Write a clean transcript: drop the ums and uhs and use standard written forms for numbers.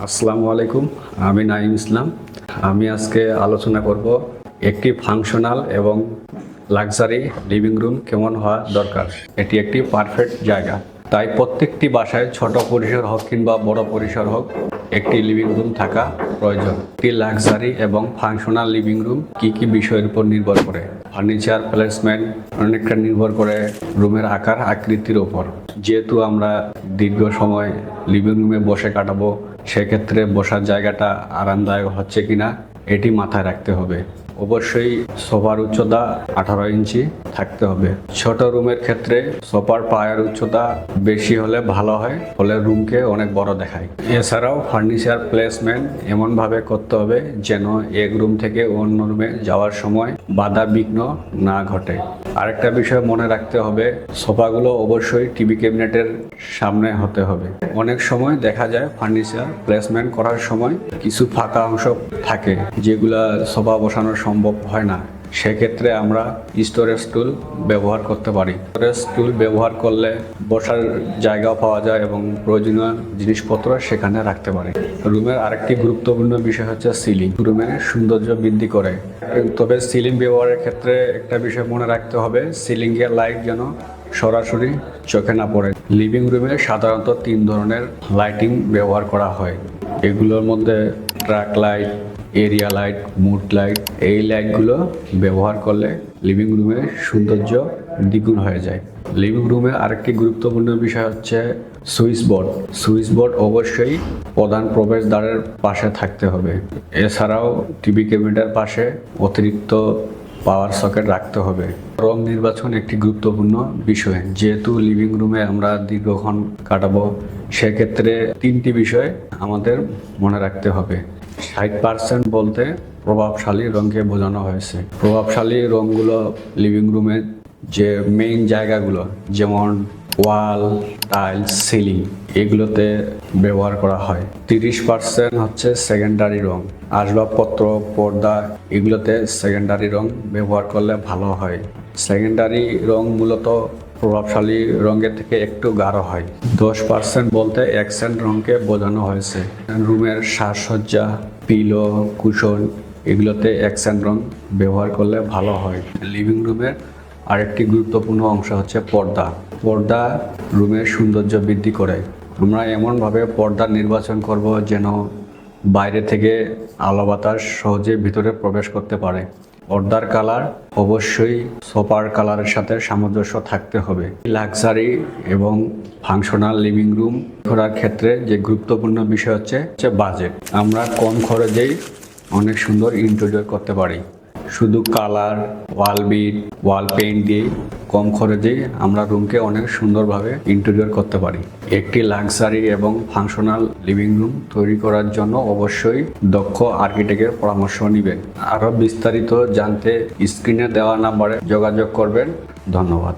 আসসালামু আলাইকুম, আমি নাইম ইসলাম। আমি আজকে আলোচনা করব একটি ফাংশনাল এবং লাক্সারি লিভিং রুম কেমন হওয়া দরকার। এটি একটি পারফেক্ট জায়গা, তাই প্রত্যেকটি বাসায় ছোট পরিসর হোক কিংবা বড় পরিসর হোক একটি লিভিং রুম থাকা প্রয়োজন। একটি লাক্সারি এবং ফাংশনাল লিভিং রুম কি কি বিষয়ের উপর নির্ভর করে? ফার্নিচার প্লেসমেন্ট অনেকটা নির্ভর করে রুমের আকার আকৃতির ওপর। যেহেতু আমরা দীর্ঘ সময় লিভিং রুমে বসে কাটাবো, সেক্ষেত্রে বসার জায়গাটা আরামদায়ক হচ্ছে কিনা এটি মাথায় রাখতে হবে। অবশ্যই সোফার উচ্চতা 18 ইঞ্চি থাকতে হবে। ছোট রুমের ক্ষেত্রে সোফার পায়ের উচ্চতা বেশি হলে ভালো হয়, ফলে রুমকে অনেক বড় দেখায়। এছাড়াও ফার্নিচার প্লেসমেন্ট এমনভাবে করতে হবে যেন এক রুম থেকে অন্য রুমে যাওয়ার সময় বাধা বিঘ্ন না ঘটে। আরেকটা বিষয় মনে রাখতে হবে, সোফাগুলো অবশ্যই টিভি ক্যাবিনেটের সামনে হতে হবে। অনেক সময় দেখা যায় ফার্নিচার প্লেসমেন্ট করার সময় কিছু ফাঁকা অংশ থাকে যেগুলা সোফা বসানো সম্ভব হয় না। সেক্ষেত্রে আমরা স্টোরেজ টুল ব্যবহার করতে পারি। স্টোরেজ টুল ব্যবহার করলে বসার জায়গাও পাওয়া যায় এবং প্রয়োজনীয় জিনিসপত্র সেখানে রাখতে পারি। রুমের আরেকটি গুরুত্বপূর্ণ বিষয় হচ্ছে সিলিং। রুমের সৌন্দর্য বৃদ্ধি করে, তবে সিলিং ব্যবহারের ক্ষেত্রে একটা বিষয় মনে রাখতে হবে, সিলিংয়ের লাইট যেন সরাসরি চোখে না পড়ে। লিভিং রুমে সাধারণত 3 ধরনের লাইটিং ব্যবহার করা হয়। এগুলোর মধ্যে track light, area light, mood light. এই লাইটগুলো ব্যবহার করলে লিভিং রুমের সৌন্দর্য দ্বিগুণ হয়ে যায়। লিভিং রুমে আরেকটি গুরুত্বপূর্ণ বিষয় হচ্ছে সুইচ বোর্ড। সুইচ বোর্ড অবশ্যই প্রধান প্রবেশদ্বারের পাশে থাকতে হবে। এছাড়াও টিভি ক্যাবিনেটের পাশে অতিরিক্ত পাওয়ার সকেট রাখতে হবে। রং নির্বাচন একটি গুরুত্বপূর্ণ বিষয়। যেহেতু লিভিং রুমে আমরা দীর্ঘক্ষণ কাটাবো, সেক্ষেত্রে 3টি বিষয় আমাদের মনে রাখতে হবে। 60% বলতে প্রভাবশালী রঙকে বোঝানো হয়েছে। প্রভাবশালী রঙগুলো লিভিং রুমের যে মেইন জায়গাগুলো, যেমন ওয়াল, টাইলস, সিলিং, এগুলোতে ব্যবহার করা হয়। 30% হচ্ছে সেকেন্ডারি রং। আসবাবপত্র, পর্দা, এগুলোতে সেকেন্ডারি রং ব্যবহার করলে ভালো হয়। সেকেন্ডারি রং মূলত প্রভাবশালী রঙের থেকে একটু গাঢ় হয়। 10% বলতে অ্যাকসেন্ট রঙকে বোঝানো হয়েছে। রুমের সাজসজ্জা, পিলো, কুশন, এগুলোতে অ্যাকসেন্ট রং ব্যবহার করলে ভালো হয়। লিভিং রুমের আরেকটি গুরুত্বপূর্ণ অংশ হচ্ছে পর্দা। পর্দা রুমের সৌন্দর্য বৃদ্ধি করে। আমরা এমনভাবে পর্দা নির্বাচন করব যেন বাইরে থেকে আলো বাতাস সহজে ভিতরে প্রবেশ করতে পারে। পর্দার কালার অবশ্যই সোফার কালারের সাথে সামঞ্জস্য থাকতে হবে। লাক্সারি এবং ফাংশনাল লিভিং রুম করার ক্ষেত্রে যে গুরুত্বপূর্ণ বিষয় হচ্ছে বাজেট। আমরা কম খরচেই অনেক সুন্দর ইন্টেরিয়র করতে পারি। শুধু কালার, ওয়াল বিট, ওয়াল পেইন্ট দিয়ে কম খরচেই আমরা রুমকে অনেক সুন্দরভাবে ইন্টেরিয়র করতে পারি। একটি লাক্সারি এবং ফাংশনাল লিভিং রুম তৈরি করার জন্য অবশ্যই দক্ষ আর্কিটেক্টের পরামর্শ নেবেন। আরও বিস্তারিত জানতে স্ক্রিনে দেওয়া নাম্বারে যোগাযোগ করবেন। ধন্যবাদ।